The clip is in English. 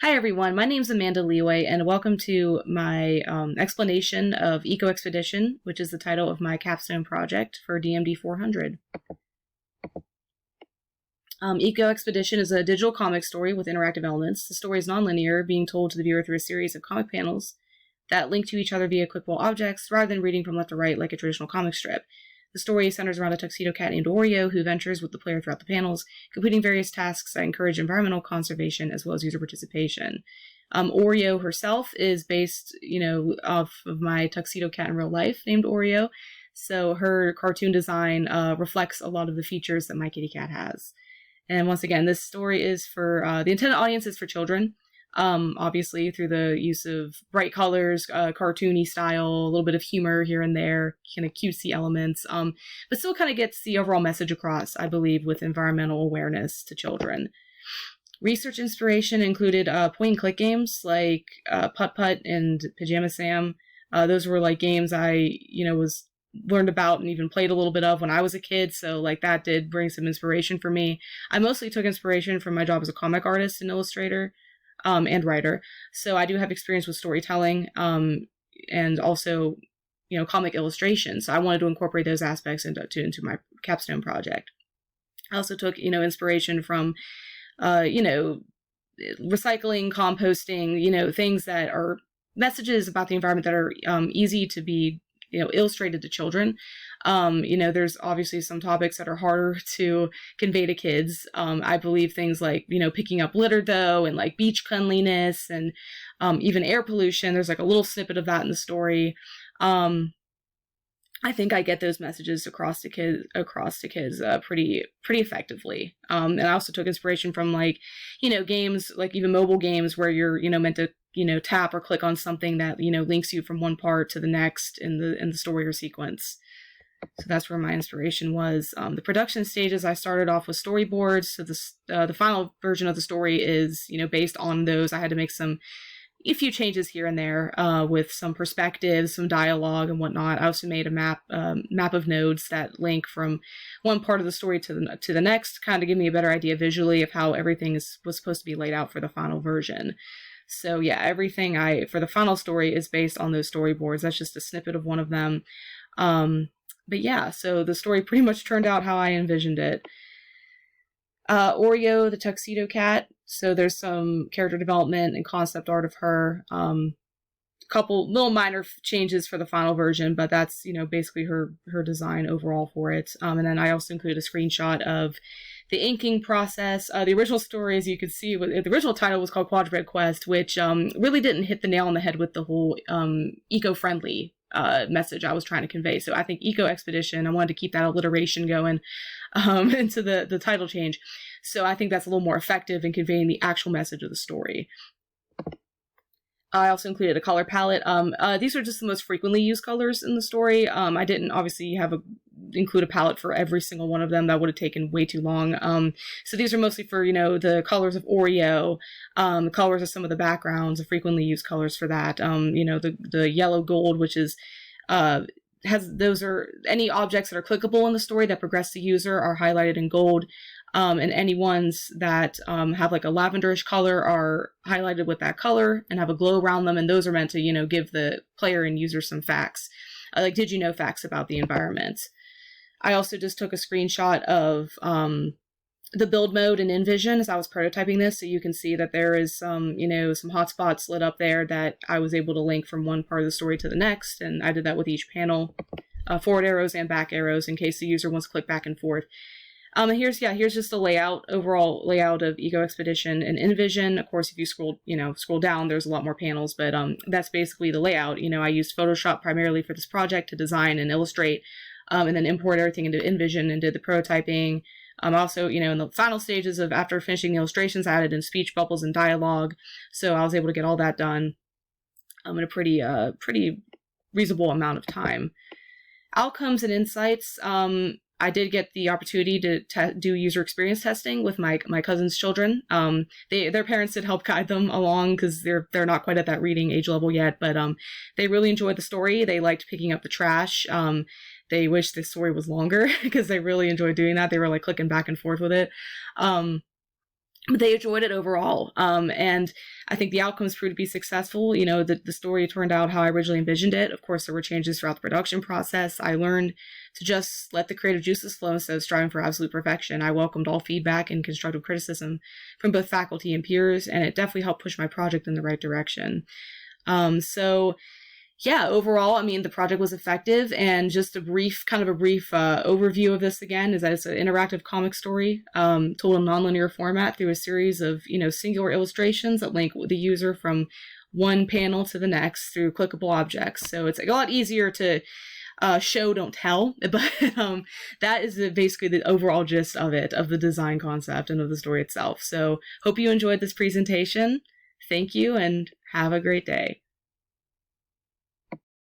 Hi everyone, my name's Amanda Lioi, and welcome to my explanation of Eco Expedition, which is the title of my capstone project for DMD400. Eco Expedition is a digital comic story with interactive elements. The story is nonlinear, being told to the viewer through a series of comic panels that link to each other via clickable objects, rather than reading from left to right like a traditional comic strip. The story centers around a tuxedo cat named Oreo who ventures with the player throughout the panels, completing various tasks that encourage environmental conservation as well as user participation. Oreo herself is based, off of my tuxedo cat in real life named Oreo. So her cartoon design reflects a lot of the features that my kitty cat has. And once again, this story is for, the intended audience is for children. Obviously through the use of bright colors, cartoony style, a little bit of humor here and there, kind of cutesy elements, but still kind of gets the overall message across, I believe, with environmental awareness to children. Research inspiration included point and click games like Putt Putt and Pajama Sam. Those were like games I, was learned about and even played a little bit of when I was a kid, so like that did bring some inspiration for me. I mostly took inspiration from my job as a comic artist and illustrator. And writer. So I do have experience with storytelling, and also, comic illustration. So I wanted to incorporate those aspects into my capstone project. I also took, inspiration from, recycling, composting, things that are messages about the environment that are easy to be, illustrated to children. There's obviously some topics that are harder to convey to kids. I believe things like, picking up litter though, and like beach cleanliness and even air pollution. There's like a little snippet of that in the story. I think I get those messages across to kids pretty effectively. And I also took inspiration from like, games, like even mobile games where you're, meant to, tap or click on something that, links you from one part to the next in the story or sequence. So that's where my inspiration was. The production stages, I started off with storyboards. So the final version of the story is, based on those. I had to make a few changes here and there with some perspectives, some dialogue and whatnot. I also made a map of nodes that link from one part of the story to the next, kind of give me a better idea visually of how everything was supposed to be laid out for the final version. So yeah, everything for the final story is based on those storyboards. That's just a snippet of one of them. But yeah, so the story pretty much turned out how I envisioned it. Oreo, the tuxedo cat. So there's some character development and concept art of her. Couple little minor changes for the final version, but that's, basically her design overall for it. And then I also included a screenshot of the inking process. The original story, as you could see, the original title was called Quadruped Quest, which really didn't hit the nail on the head with the whole eco-friendly message I was trying to convey. So I think Eco Expedition, I wanted to keep that alliteration going into the title change. So I think that's a little more effective in conveying the actual message of the story. I also included a color palette. These are just the most frequently used colors in the story. I didn't obviously include a palette for every single one of them. That would have taken way too long. So these are mostly for, the colors of Oreo, the colors of some of the backgrounds, the frequently used colors for that. The yellow gold, which is, those are any objects that are clickable in the story that progress the user are highlighted in gold. And any ones that have like a lavenderish color are highlighted with that color and have a glow around them. And those are meant to, give the player and user some facts, like did you know facts about the environment. I also just took a screenshot of the build mode in InVision as I was prototyping this. So you can see that there is some hotspots lit up there that I was able to link from one part of the story to the next. And I did that with each panel, forward arrows and back arrows in case the user wants to click back and forth. And here's just the overall layout of Eco Expedition and InVision. Of course, if you scroll down, there's a lot more panels, but that's basically the layout. I used Photoshop primarily for this project to design and illustrate, and then import everything into InVision and did the prototyping. Also, in the final stages of after finishing the illustrations, I added in speech bubbles and dialogue. So I was able to get all that done in a pretty reasonable amount of time. Outcomes and insights. I did get the opportunity to do user experience testing with my cousin's children. Their parents did help guide them along because they're not quite at that reading age level yet, but they really enjoyed the story. They liked picking up the trash. They wish the story was longer because they really enjoyed doing that. They were like clicking back and forth with it. but they enjoyed it overall. And I think the outcomes proved to be successful. You know, the story turned out how I originally envisioned it. Of course, there were changes throughout the production process. I learned to just let the creative juices flow instead of striving for absolute perfection. I welcomed all feedback and constructive criticism from both faculty and peers, and it definitely helped push my project in the right direction. So yeah, overall, I mean, the project was effective, and just a brief overview of this again is that it's an interactive comic story told in nonlinear format through a series of, singular illustrations that link the user from one panel to the next through clickable objects. So it's a lot easier to show, don't tell, but that is basically the overall gist of it, of the design concept and of the story itself. So hope you enjoyed this presentation. Thank you, and have a great day.